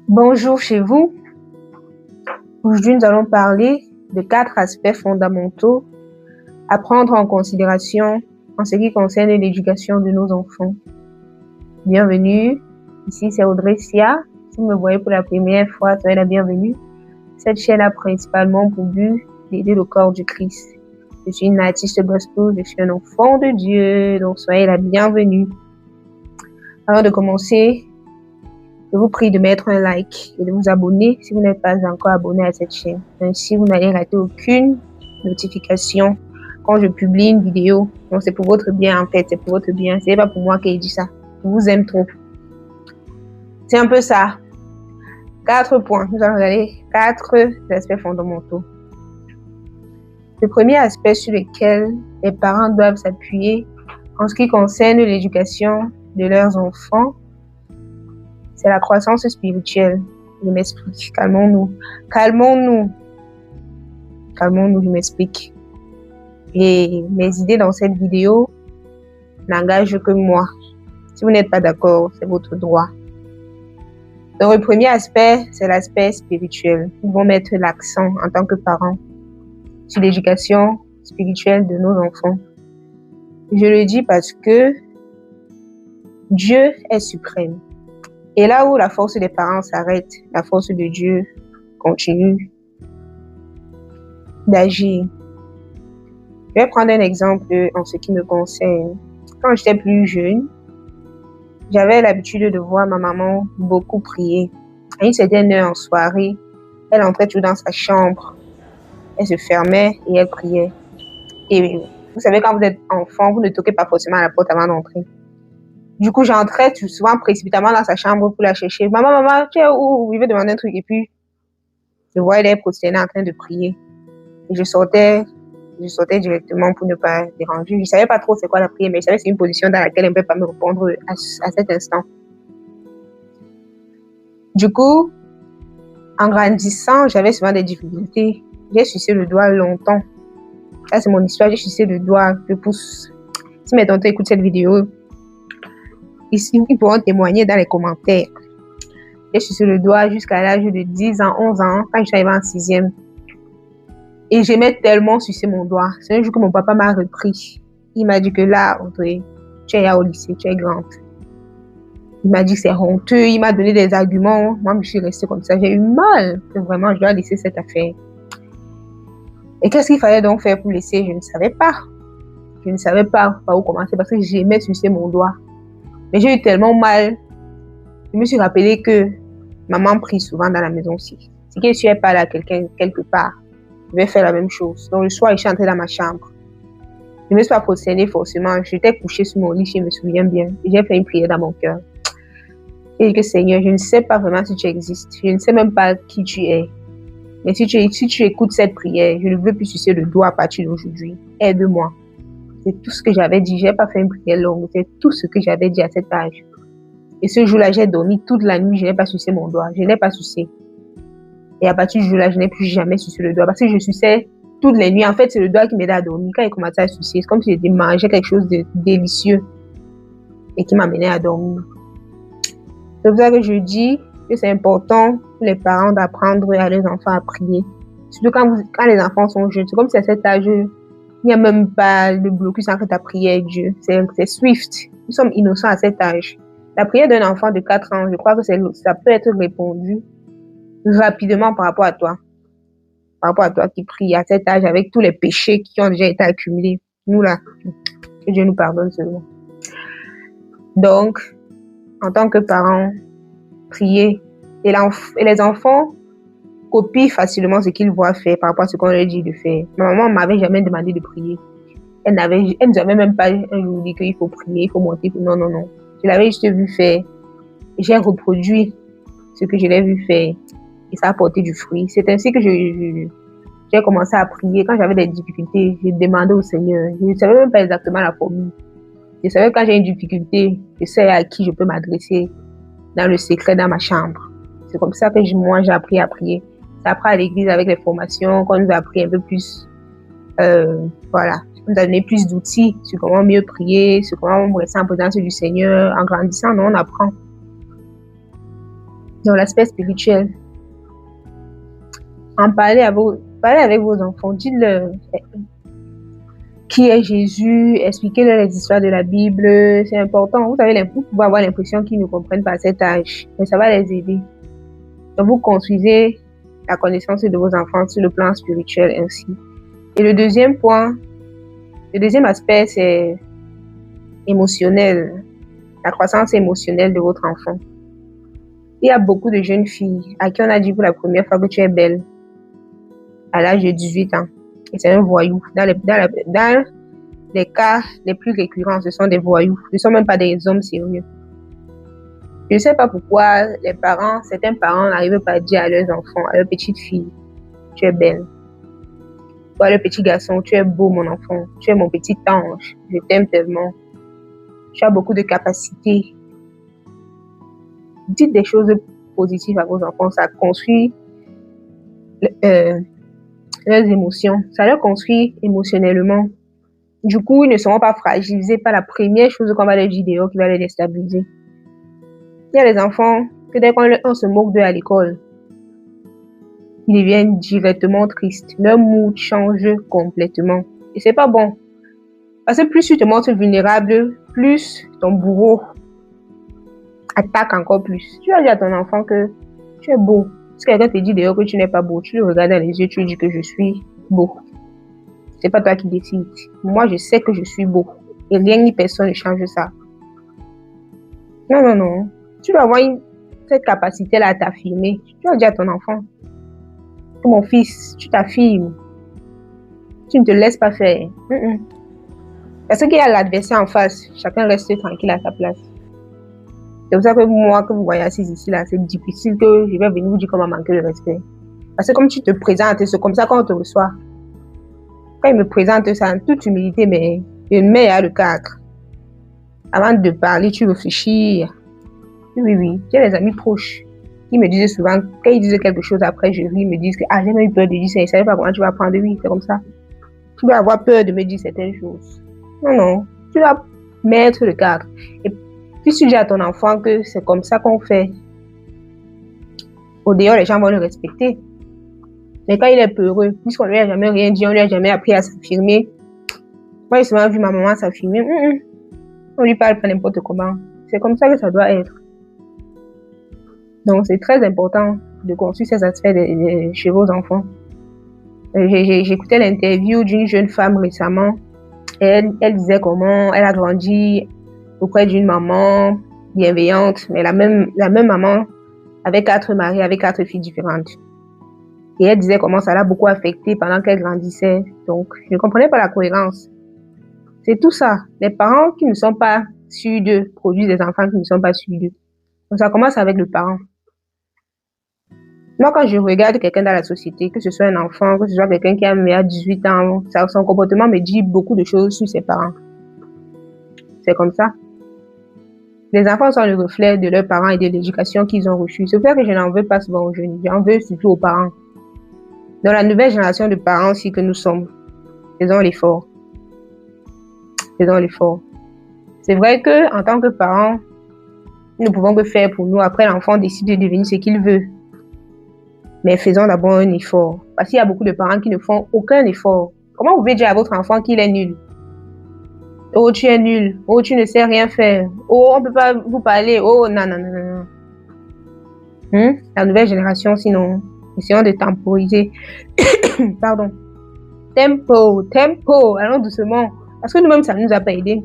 Bonjour chez vous. Aujourd'hui, nous allons parler de 4 aspects fondamentaux à prendre en considération en ce qui concerne l'éducation de nos enfants. Bienvenue, ici c'est Audrey Sia. Si vous me voyez pour la première fois, soyez la bienvenue. Cette chaîne a principalement pour but d'aider le corps du Christ. Je suis une artiste gospel, je suis un enfant de Dieu, donc soyez la bienvenue. Avant de commencer, je vous prie de mettre un like et de vous abonner si vous n'êtes pas encore abonné à cette chaîne. Ainsi, vous n'allez rater aucune notification quand je publie une vidéo. Donc, c'est pour votre bien, en fait. C'est pour votre bien. C'est pas pour moi qui ai dit ça. Je vous aime trop. C'est un peu ça. 4 points. Nous allons regarder 4 aspects fondamentaux. Le premier aspect sur lequel les parents doivent s'appuyer en ce qui concerne l'éducation de leurs enfants, c'est la croissance spirituelle. Je m'explique. Calmons-nous, je m'explique. Et mes idées dans cette vidéo n'engagent que moi. Si vous n'êtes pas d'accord, c'est votre droit. Donc, le premier aspect, c'est l'aspect spirituel. Nous devons mettre l'accent en tant que parents sur l'éducation spirituelle de nos enfants. Je le dis parce que Dieu est suprême. Et là où la force des parents s'arrête, la force de Dieu continue d'agir. Je vais prendre un exemple en ce qui me concerne. Quand j'étais plus jeune, j'avais l'habitude de voir ma maman beaucoup prier. À une certaine heure en soirée, elle entrait toujours dans sa chambre. Elle se fermait et elle priait. Et vous savez, quand vous êtes enfant, vous ne toquez pas forcément à la porte avant d'entrer. Du coup, j'entrais souvent précipitamment dans sa chambre pour la chercher. Maman, tu es où? Il veut demander un truc. Et puis, je voyais elle prosternée en train de prier. Et je sortais directement pour ne pas déranger. Je ne savais pas trop c'est quoi la prière, mais je savais que c'est une position dans laquelle elle ne peut pas me répondre à cet instant. Du coup, en grandissant, j'avais souvent des difficultés. J'ai sucé le doigt longtemps. Ça, c'est mon histoire. J'ai sucé le doigt, le pouce. Si mes tontons écoutent cette vidéo, ils pourront témoigner dans les commentaires. J'ai sucé le doigt jusqu'à l'âge de 10 ans, 11 ans, quand je suis arrivée en 6e. Et j'aimais tellement sucer mon doigt. C'est un jour que mon papa m'a repris. Il m'a dit que là, Audrey, tu es au lycée, tu es grande. Il m'a dit que c'est honteux. Il m'a donné des arguments. Moi, je suis restée comme ça. J'ai eu mal. Vraiment, je dois laisser cette affaire. Et qu'est-ce qu'il fallait donc faire pour laisser? Je ne savais pas. Je ne savais pas par où commencer parce que j'aimais sucer mon doigt. Mais j'ai eu tellement mal. Je me suis rappelé que maman prie souvent dans la maison aussi. Si je suis pas là quelque part, je vais faire la même chose. Donc le soir, je suis entrée dans ma chambre. Je ne me suis pas prosternée forcément. J'étais couchée sur mon lit, je me souviens bien. Et j'ai fait une prière dans mon cœur. Et que Seigneur, je ne sais pas vraiment si tu existes. Je ne sais même pas qui tu es. Mais si tu écoutes cette prière, je ne veux plus sucer le doigt à partir d'aujourd'hui. Aide-moi. C'est tout ce que j'avais dit. Je n'ai pas fait une prière longue. C'est tout ce que j'avais dit à cet âge. Et ce jour-là, j'ai dormi toute la nuit. Je n'ai pas sucé mon doigt. Je n'ai pas sucé. Et à partir du jour-là, je n'ai plus jamais sucé le doigt. Parce que je suçais toutes les nuits. En fait, c'est le doigt qui m'aidait à dormir. Quand il commençait à sucer, c'est comme si je mangeais quelque chose de délicieux. Et qui m'amenait à dormir. C'est pour ça que je dis que c'est important pour les parents d'apprendre à leurs enfants à prier. Surtout quand les enfants sont jeunes. C'est comme si à cet âge, il n'y a même pas le blocus entre ta prière et Dieu. C'est swift. Nous sommes innocents à cet âge. La prière d'un enfant de 4 ans, je crois que ça peut être répondu rapidement par rapport à toi. Par rapport à toi qui prie à cet âge avec tous les péchés qui ont déjà été accumulés. Nous là, que Dieu nous pardonne seulement. Donc, en tant que parents, prier. Et les enfants copient facilement ce qu'ils voient faire par rapport à ce qu'on leur dit de faire. Ma maman ne m'avait jamais demandé de prier. Elle ne nous avait même pas un jour dit qu'il faut prier, il faut monter. Non. Je l'avais juste vu faire. Et j'ai reproduit ce que je l'ai vu faire. Et ça a porté du fruit. C'est ainsi que j'ai commencé à prier. Quand j'avais des difficultés, je demandais au Seigneur. Je ne savais même pas exactement la formule. Je savais que quand j'ai une difficulté, je sais à qui je peux m'adresser dans le secret, dans ma chambre. C'est comme ça que moi, j'ai appris à prier. C'est après à l'église avec les formations qu'on nous a appris un peu plus. Voilà. On nous a donné plus d'outils sur comment mieux prier, sur comment rester en présence du Seigneur. En grandissant, on apprend. dans l'aspect spirituel. Parlez avec vos enfants, dites-leur qui est Jésus, expliquez-leur les histoires de la Bible, c'est important. Vous pouvez avoir l'impression qu'ils ne comprennent pas à cet âge, mais ça va les aider. Donc vous construisez la connaissance de vos enfants sur le plan spirituel ainsi. Et le deuxième aspect, c'est émotionnel, la croissance émotionnelle de votre enfant. Il y a beaucoup de jeunes filles à qui on a dit pour la première fois que tu es belle à l'âge de 18 ans. Et c'est un voyou. Dans les cas les plus récurrents, ce sont des voyous. Ce ne sont même pas des hommes sérieux. Je ne sais pas pourquoi certains parents n'arrivent pas à dire à leurs enfants, à leur petite fille, tu es belle. Ou à leur petit garçon, tu es beau mon enfant, tu es mon petit ange, je t'aime tellement. Tu as beaucoup de capacités. Dites des choses positives à vos enfants, ça construit leurs émotions, ça leur construit émotionnellement. Du coup, ils ne seront pas fragilisés par la première chose qu'on va leur dire dehors qui va les déstabiliser. Il y a les enfants que dès qu'on se moque d'eux à l'école, ils deviennent directement tristes. Leur mood change complètement. Et c'est pas bon. Parce que plus tu te montres vulnérable, plus ton bourreau attaque encore plus. Tu vas dire à ton enfant que tu es beau. Si quelqu'un te dit dehors que tu n'es pas beau, tu le regardes dans les yeux, tu lui dis que je suis beau. C'est pas toi qui décides. Moi, je sais que je suis beau. Et rien ni personne ne change ça. Non. Tu dois avoir cette capacité-là à t'affirmer. Tu vas dire à ton enfant que mon fils, tu t'affirmes. Tu ne te laisses pas faire. Parce qu'il y a l'adversaire en face. Chacun reste tranquille à sa place. C'est pour ça que moi, que vous voyez assis ici, là, c'est difficile que je vais venir vous dire comment manquer de respect. Parce que comme tu te présentes, c'est comme ça qu'on te reçoit. Quand il me présente ça en toute humilité, mais je mets à le cadre. Avant de parler, tu réfléchis. Oui. J'ai des amis proches qui me disaient souvent, quand ils disaient quelque chose après, je ris, ils me disent que j'ai même eu peur de dire ça, ils ne savaient pas comment tu vas prendre. Oui, c'est comme ça. Tu dois avoir peur de me dire certaines choses. Non. Tu dois mettre le cadre. Et puis tu dis à ton enfant que c'est comme ça qu'on fait. Au dehors, les gens vont le respecter. Mais quand il est peureux, puisqu'on ne lui a jamais rien dit, on ne lui a jamais appris à s'affirmer. Moi, j'ai souvent vu ma maman s'affirmer. On lui parle pas n'importe comment. C'est comme ça que ça doit être. Donc, c'est très important de construire ces aspects chez vos enfants. J'écoutais l'interview d'une jeune femme récemment. Elle disait comment elle a grandi auprès d'une maman bienveillante, mais la même maman avec 4 maris, avec 4 filles différentes. Et elle disait comment ça l'a beaucoup affectée pendant qu'elle grandissait. Donc, je ne comprenais pas la cohérence. C'est tout ça. Les parents qui ne sont pas sûrs d'eux produisent des enfants qui ne sont pas sûrs d'eux. Donc, ça commence avec le parent. Moi, quand je regarde quelqu'un dans la société, que ce soit un enfant, que ce soit quelqu'un qui a 18 ans, son comportement me dit beaucoup de choses sur ses parents. C'est comme ça. Les enfants sont le reflet de leurs parents et de l'éducation qu'ils ont reçue. C'est pour ça que je n'en veux pas souvent aux jeunes. J'en veux surtout aux parents. Dans la nouvelle génération de parents aussi que nous sommes, faisons l'effort. C'est vrai qu'en tant que parents, nous ne pouvons que faire pour nous. Après, l'enfant décide de devenir ce qu'il veut. Mais faisons d'abord un effort. Parce qu'il y a beaucoup de parents qui ne font aucun effort. Comment vous pouvez dire à votre enfant qu'il est nul? Oh, tu es nul. Oh, tu ne sais rien faire. Oh, on ne peut pas vous parler. Oh, non. La nouvelle génération, sinon, essayons de temporiser. Pardon. Tempo. Allons doucement. Parce que nous-mêmes, ça ne nous a pas aidés.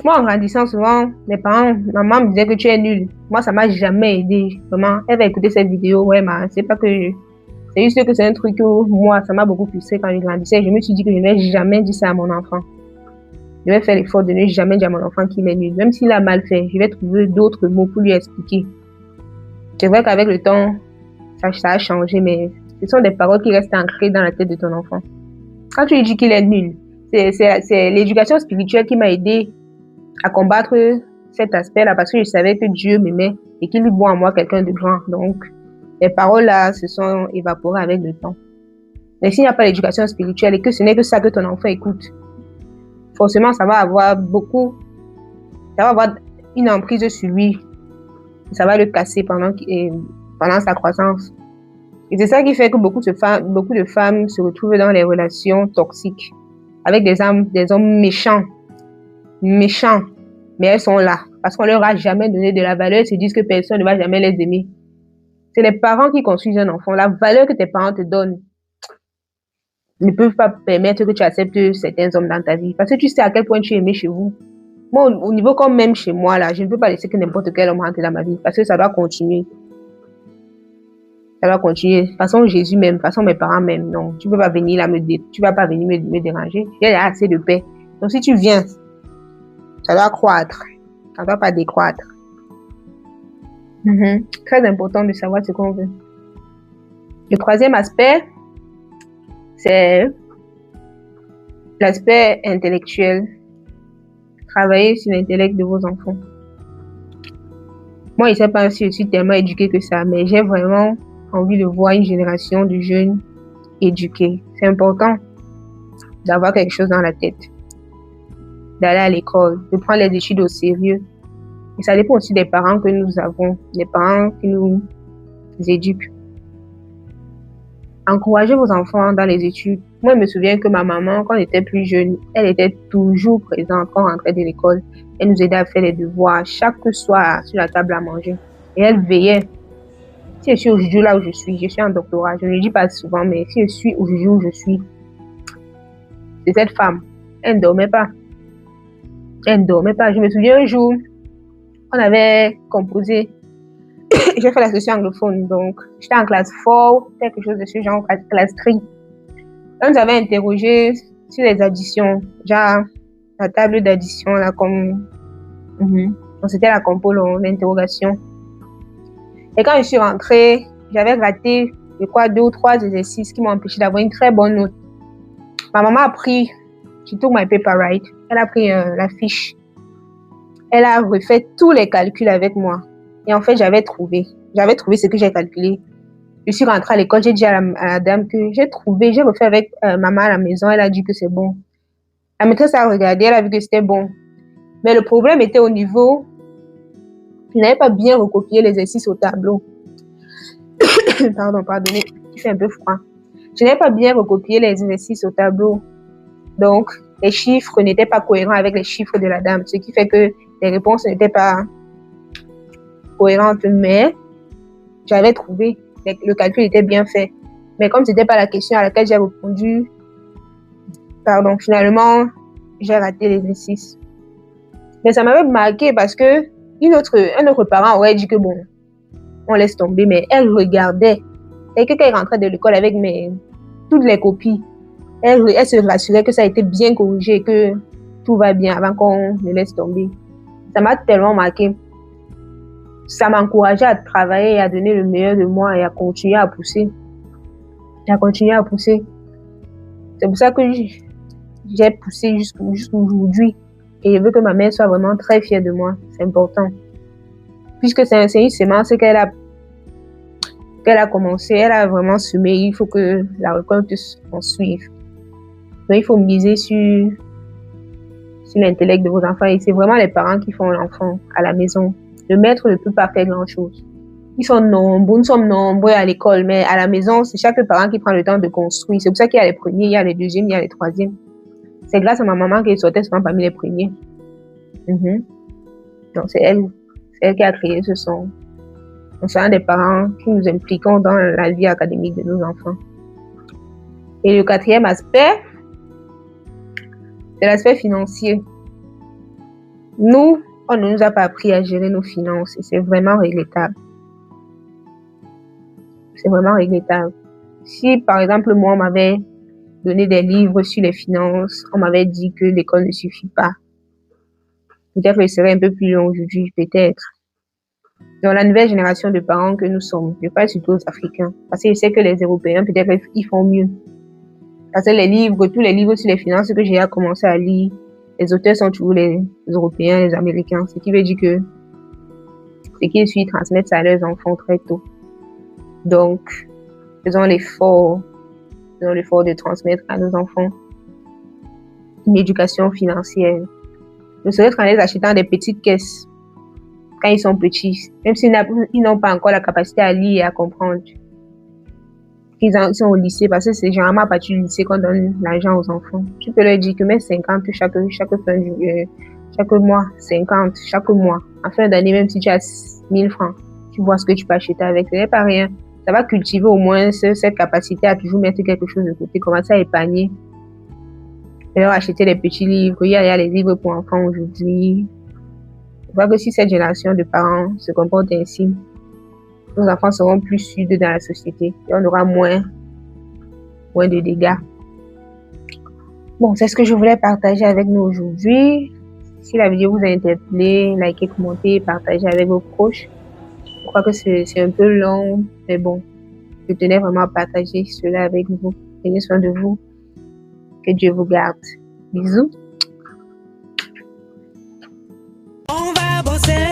Moi, en grandissant, souvent, mes parents, maman me disait que tu es nul. Moi, ça m'a jamais aidé. Maman, elle va écouter cette vidéo. Ouais, c'est pas que c'est juste que c'est un truc que moi, ça m'a beaucoup frustré quand je grandissais. Je me suis dit que je n'ai jamais dit ça à mon enfant. Je vais faire l'effort de ne jamais dire à mon enfant qu'il est nul. Même s'il a mal fait, je vais trouver d'autres mots pour lui expliquer. C'est vrai qu'avec le temps, ça a changé, mais ce sont des paroles qui restent ancrées dans la tête de ton enfant. Quand tu lui dis qu'il est nul, c'est l'éducation spirituelle qui m'a aidé à combattre cet aspect-là parce que je savais que Dieu m'aimait et qu'il voit en moi quelqu'un de grand. Donc, les paroles-là se sont évaporées avec le temps. Mais s'il n'y a pas l'éducation spirituelle et que ce n'est que ça que ton enfant écoute, forcément, ça va avoir une emprise sur lui. ça va le casser pendant sa croissance. Et c'est ça qui fait que beaucoup de femmes se retrouvent dans les relations toxiques avec des hommes méchants, mais elles sont là parce qu'on leur a jamais donné de la valeur, elles se disent que personne ne va jamais les aimer. C'est les parents qui construisent un enfant. La valeur que tes parents te donnent ne peuvent pas permettre que tu acceptes certains hommes dans ta vie parce que tu sais à quel point tu es aimé chez vous. Moi, au niveau comme même chez moi, là, je ne peux pas laisser que n'importe quel homme rentre dans ma vie parce que ça doit continuer. Ça doit continuer. De toute façon, Jésus même, de toute façon, mes parents même, non. Tu ne peux pas venir là tu vas pas venir me déranger. J'ai assez de paix. Donc, si tu viens, ça doit croître. Ça ne doit pas décroître. Très important de savoir ce qu'on veut. Le troisième aspect, c'est l'aspect intellectuel. Travailler sur l'intellect de vos enfants. Moi, je ne sais pas si je suis tellement éduquée que ça, mais j'ai vraiment envie de voir une génération de jeunes éduqués. C'est important d'avoir quelque chose dans la tête, d'aller à l'école, de prendre les études au sérieux. Et ça dépend aussi des parents que nous avons, des parents qui nous éduquent. Encouragez vos enfants dans les études. Moi, je me souviens que ma maman, quand elle était plus jeune, elle était toujours présente quand on rentrait de l'école. Elle nous aidait à faire les devoirs chaque soir sur la table à manger. Et elle veillait. Si je suis aujourd'hui là où je suis en doctorat, je ne le dis pas souvent, mais si je suis aujourd'hui où je suis, c'est cette femme. Elle ne dormait pas. Je me souviens un jour, on avait composé. J'ai fait la session anglophone, donc j'étais en classe 4, quelque chose de ce genre, classe 3. On nous avait interrogé sur les additions, genre la table d'addition, là, comme. Donc, c'était la compo, l'interrogation. Et quand je suis rentrée, j'avais raté, je crois, 2 ou 3 exercices qui m'ont empêché d'avoir une très bonne note. Ma maman a pris, she took my paper right, elle a pris la fiche. Elle a refait tous les calculs avec moi. Et en fait, j'avais trouvé ce que j'ai calculé. Je suis rentrée à l'école, j'ai dit à la dame que j'ai refait avec maman à la maison, elle a dit que c'est bon. La maîtresse a regardé, elle a vu que c'était bon. Mais le problème était au niveau, je n'avais pas bien recopié l'exercice au tableau. Pardonnez, il fait un peu froid. Je n'avais pas bien recopié les exercices au tableau. Donc, les chiffres n'étaient pas cohérents avec les chiffres de la dame, ce qui fait que les réponses n'étaient pas cohérentes, mais j'avais trouvé, le calcul était bien fait. Mais comme ce n'était pas la question à laquelle j'ai répondu, finalement, j'ai raté l'exercice. Mais ça m'avait marqué parce que un autre parent aurait dit que bon, on laisse tomber, mais elle regardait. Et que quand elle rentrait de l'école avec toutes les copies, elle se rassurait que ça a été bien corrigé, que tout va bien avant qu'on ne laisse tomber. Ça m'a tellement marqué. Ça m'a encouragée à travailler, à donner le meilleur de moi et à continuer à pousser. C'est pour ça que j'ai poussé jusqu'aujourd'hui. Et je veux que ma mère soit vraiment très fière de moi. C'est important. Puisque c'est une semence qu'elle a commencé, elle a vraiment semé. Il faut que la récolte s'en suive. Donc, il faut miser sur l'intellect de vos enfants. Et c'est vraiment les parents qui font l'enfant à la maison. Le maître ne peut pas faire grand-chose. Nous sommes nombreux à l'école, mais à la maison, c'est chaque parent qui prend le temps de construire. C'est pour ça qu'il y a les premiers, il y a les deuxièmes, il y a les troisièmes. C'est grâce à ma maman qu'elle sortait souvent parmi les premiers. Donc, c'est elle qui a créé ce son. On est un des parents qui nous impliquons dans la vie académique de nos enfants. Et le quatrième aspect, c'est l'aspect financier. Nous, on ne nous a pas appris à gérer nos finances et c'est vraiment regrettable. Si, par exemple, moi, on m'avait donné des livres sur les finances, on m'avait dit que l'école ne suffit pas. Peut-être que je serais un peu plus long aujourd'hui, peut-être. Dans la nouvelle génération de parents que nous sommes, je parle surtout aux Africains, parce que je sais que les Européens, peut-être, ils font mieux. Parce que tous les livres sur les finances que j'ai commencé à lire, les auteurs sont toujours les Européens, les Américains, ce qui veut dire que ce qu'ils suivent transmettent ça à leurs enfants très tôt. Donc, faisons l'effort de transmettre à nos enfants une éducation financière. Ne serait-ce qu'en les achetant des petites caisses quand ils sont petits, même s'ils n'ont pas encore la capacité à lire et à comprendre. Ils sont au lycée, parce que c'est généralement à partir du lycée qu'on donne l'argent aux enfants. Tu peux leur dire que mets 50 chaque mois, 50 chaque mois. En fin d'année, même si tu as 1000 francs, tu vois ce que tu peux acheter avec. Ce n'est pas rien. Ça va cultiver au moins cette capacité à toujours mettre quelque chose de côté, commencer à épargner. Et leur acheter les petits livres. Il y a les livres pour enfants aujourd'hui. Je vois que si cette génération de parents se comporte ainsi, nos enfants seront plus sûrs dans la société et on aura moins de dégâts. Bon, c'est ce que je voulais partager avec nous aujourd'hui. Si la vidéo vous a interpellé, likez, commentez, partagez avec vos proches. Je crois que c'est un peu long, mais bon, je tenais vraiment à partager cela avec vous. Prenez soin de vous. Que Dieu vous garde. Bisous. On va bosser.